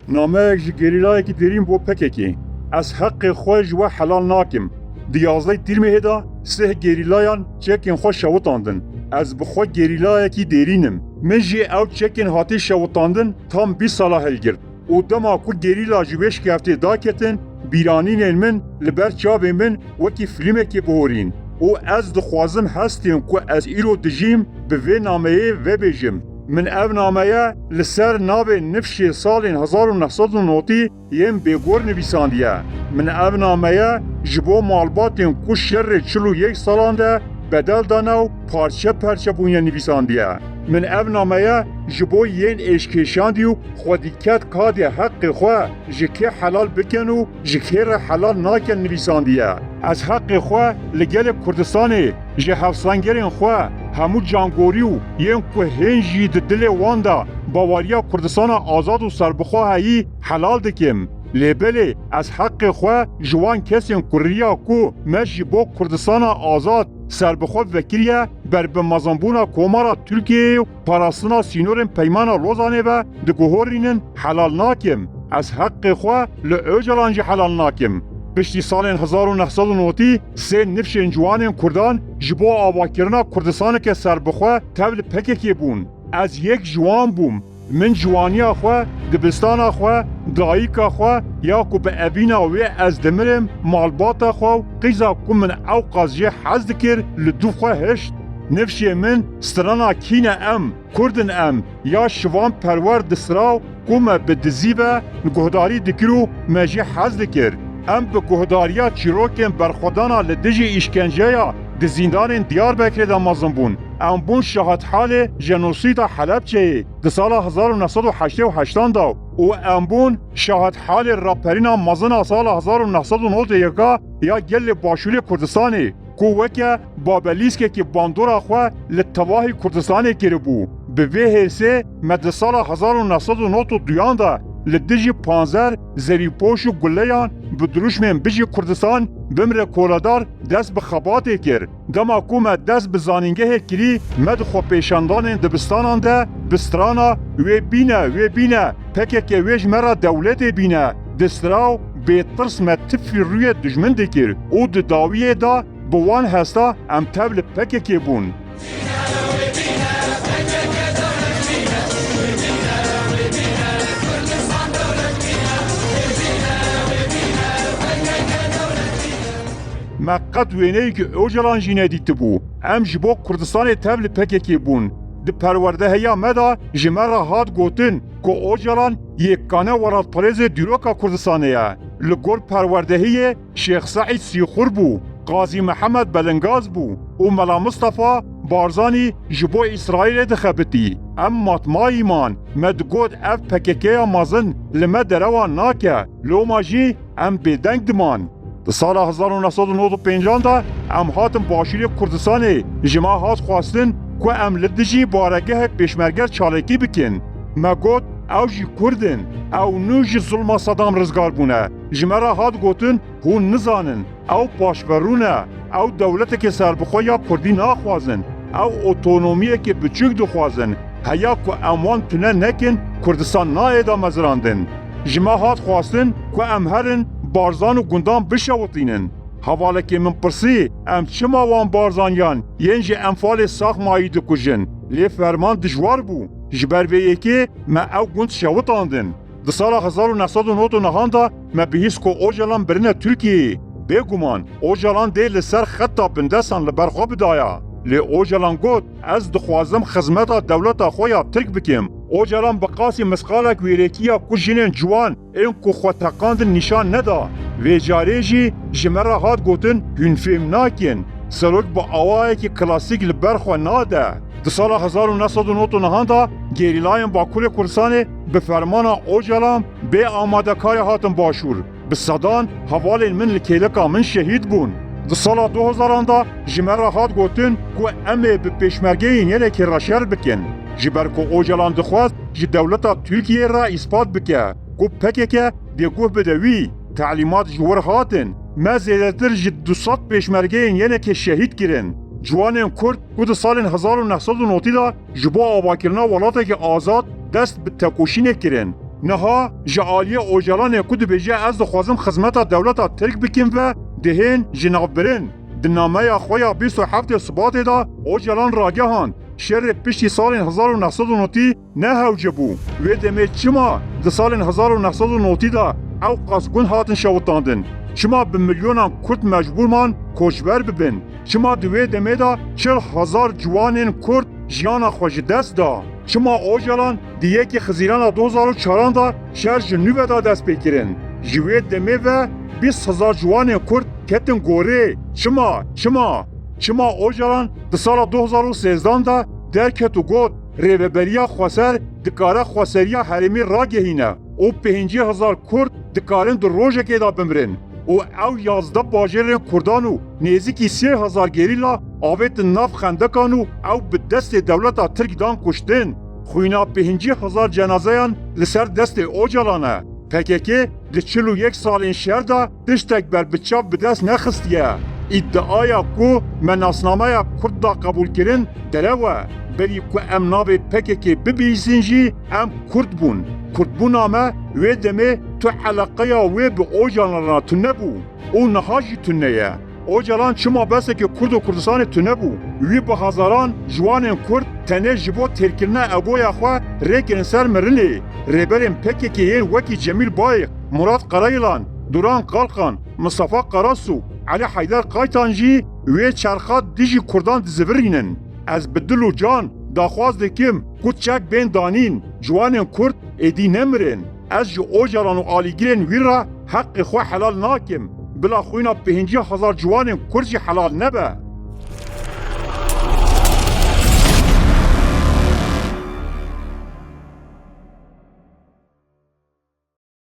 نامه ji gerîlayekî derîn bo pekekê. Ez heqê xwe ji we helal nakim. Di 11 tîrmehê de sih gerîlayan çekên xwe şewitandin. Ez bi xwe gerîlayekî derînim. Min jî ew çekên hatî şewitandin tam 20 sala hilgirt. û dema ku gerîla ji wê şikeftê daketin, bîranînên min li ber çavê min wekî filmekê bihorîn. û ez dixwazim hestên ku ez îro dijîm bi vê nameyê vebêjim. Min ev nameye li ser navê nifşê salên 1990 yên bêgor nivîsandiye. Min ev nameye ji bo malbatên ku şerrê 41 salan de bedel dane û parçe parçe bûye nivîsandiye. Min ev nameye ji bo yên êşkêşandî û xwedîket kadê heqê xwe ji kê helal bikin û ji kê re helal nakin nivîsandiye. Ez heqê xwe li gelê Kurdistanê ji hevsangerên xwe hemû cangorî û yên ku hên jî di dilê wan de bawariya Kurdistana azad û serbixwe heyî helal dikim. Lêbelê ez heqê xwe ji wan kesên ku riya ku me ji bo Kurdistana azad serbixwe vekiriye ber bi mezanbûna komara Tirkiyeyê û parastina sînorên peymana Lozanê ve diguhorînin helal nakim. Ez heqê xwe li Öcalan jî helal nakim. Piştî salên 1990 sê nifşên ciwanên Kurdan ji bo avakirina Kurdistaneke serbixwe tev li pekekê bûn. Ez yek ciwan bûm. Min ciwaniya xwe, dibistana xwe, dayîka xwe ya ku bi evîna wê ez dimirim malbata xwe û qîza ku min ew qas jê hez dikir li dû xwe hişt. Nifşê min strana kîne em, Kurdin em ya şivan perwer di siraw ku me bi dizî ve guhdarî dikir û me jî hez dikir. Em bi guhdariya çîrokên berxwedana li dijî îşkenceya di zindanên Diyarbekirê de mezin bûn. Em bûn şahethalê jenosîda Helepçeyê di sala 1988 da û em bûn şahethalê raperîna mezina sala 1991 ya gelê Başûrê Kurdistanê ku weke babelîskekî bandora xwe li tevahî Kurdistanê kiribû. Bi vê hêsê me di sala 1992 da li dijî panzer, zerîpoş û guleyan bi dirûjmên bijî Kurdistan bimre koladar dest bi xebatê kir. Dema ku me dest bi zanîngehê kirî me di xwepêşandanên dibistanan de bi strana wê bîne pekeke wê ji me ra dewletê bîne. Di siraw bêtirs me tifî rûyê dijmin dikir û di dawiyê da bi wan hesta em tev li pekekê bûn. Me qet wêneyekî Öcalan jî nedîtibû. Em ji bo Kurdistanê tev li pekekê bûn. Di perwerdehiya me da ji me re hat gotin ku Öcalan yekane welatperêzê dîroka Kurdistanê ye. Li gor perwerdehiyê Şêx Seîd Sîxur bû, Qazî Mihemed Belingaz bû û Mela Mustafa Barzanî ji bo İsraîlê dixebitî. Em matmayîman me digot ev PKK'ya mezin li me derewan nake. Loma jî em bêdeng diman. Di sala 1995 da em hatin Başûrê Kurdistanê ji me hat xwastin ku em li dijî baregehek pêşmerger çalekî bikin. Me got ew jî Kurdin, ew nû ji zulma Sedam rizgar bûne. Ji me re hat gotin hûn nizanin, ew paşverûne, ew dewleteke serbixwe ya Kurdî naxwazin, ew otonomiyekê biçûk dixwazin. Heya ku em wan tune nekin Kurdistan nayê da mezirandin. Ji me hat xwastin ku em herin Barzan û gundan bişewitînin. Hevalekê min pirsî em çima wan barzaniyan yên ji enfalê saxmayî dikujin. Lê ferman dijwar bû. Ji ber vê yekê me ew gund şewitandin. Di sala 1999 da me bihîst ku Öcalan birine Tirkiyeyê. Bêguman Öcalan dê li ser xeta bindesan li ber xwe bidaya. Lê Öcalan got ez dixwazim xizmeta dewleta xwe ya Tirk bikim. Öcalan bi qasî misqalek wêrekiya ku jinên ciwan ên ku xwe teqandin nîşan neda. Vê carê jî ji me re hat gotin hûn fêm nakin. Serok bi awayekî klasîk li ber xwe nade. Di sala 1999 da gerîlayên Bakurê Kurdistanê bi fermana Öcalan bê amadekarê hatin Başûr. Bi sedan hevalên min li kêleka min şehîd bûn. Di sala 2000 da ji me re hat gotin ku em ê bi pêşmergeyên yenekê reşer bikin. Ji ber ku Öcalan dixwast ji dewleta Tirkiyeyê re îspat bike ku PKK dê guh bide wî telîmat ji wir hatin. Me zêdetir ji 200 pêşmergeyên yenekê şehîd kirin. Ciwanên Kurd ku di salên 1990 da ji bo avakirina welateke azad dest bi tekoşînê kirin. نها جعالی اوجلان کود بجه از دخوازم خدمت دولت ترک بکیم و دهین جناب برن دنامه خویا 27 سبات دا اوجلان راگهان شر پشتی سال 1990 نه هوجه بو و دمه چما د سال 1990 دا او قاسگون هاتن شوتاندن چما به میلیونان کرد مجبور مان کوچبر ببن چما دوی دمه دا 40,000 جوانین کرد جیانا خوش دست دا چما اوجلان دیگه که خزیران 2004 دا شهر جنوب دا دست بکرن جوی دمه و 20,000 جوانین کرد کتن گوره چما اوجلان د سال 2013 دا درکت و گوت ریوبریا خواسر دکاره خواسریا حرمی را گهینه او 50,000 کرد دکارن در روژه که دا بمرن او 11 باجرین کردانو نزدیکی 3,000 گریلا آویت ناف خندکانو او به دست دولت ترک دان کشتن خوینا 50,000 جنازهان لسر دست اوجلانه PKK di 41 salên şer da tiştek berbiçav bi dest nexistiye. İddiaya ku menasnameya Kurd da qebûlkirin derewe. Berî ku em navê PKK bibîsin jî em Kurd bûn. Kurdbûna me wê demê tu eleqeya wê bi Ocalan'a tu nebû. û niha jî tu neye. Ocalan çima besekê Kurd û Kurdistanê tu nebû. Wî bi hezaran ciwanên Kurd tenê ji bo têrkirina eboya xwe rêkirin ser mirinê. Rêberên PKK'yê wekî Cemîl Bayık, Murat Karayılan, Duran Kalkan, Mustafa Karasu, Ali Haydar Kaytan jî wê çerxa dijî Kurdan dizivirînin. Ez bi dil û can daxwaz dikim ku çek bên danîn ciwanên Kurd êdî nemirin. Ez ji Ocalan û alîgirên wî re heqê xwe helal nakim. Bila xwîna 50,000 ciwanên Kurd jî helal nebe.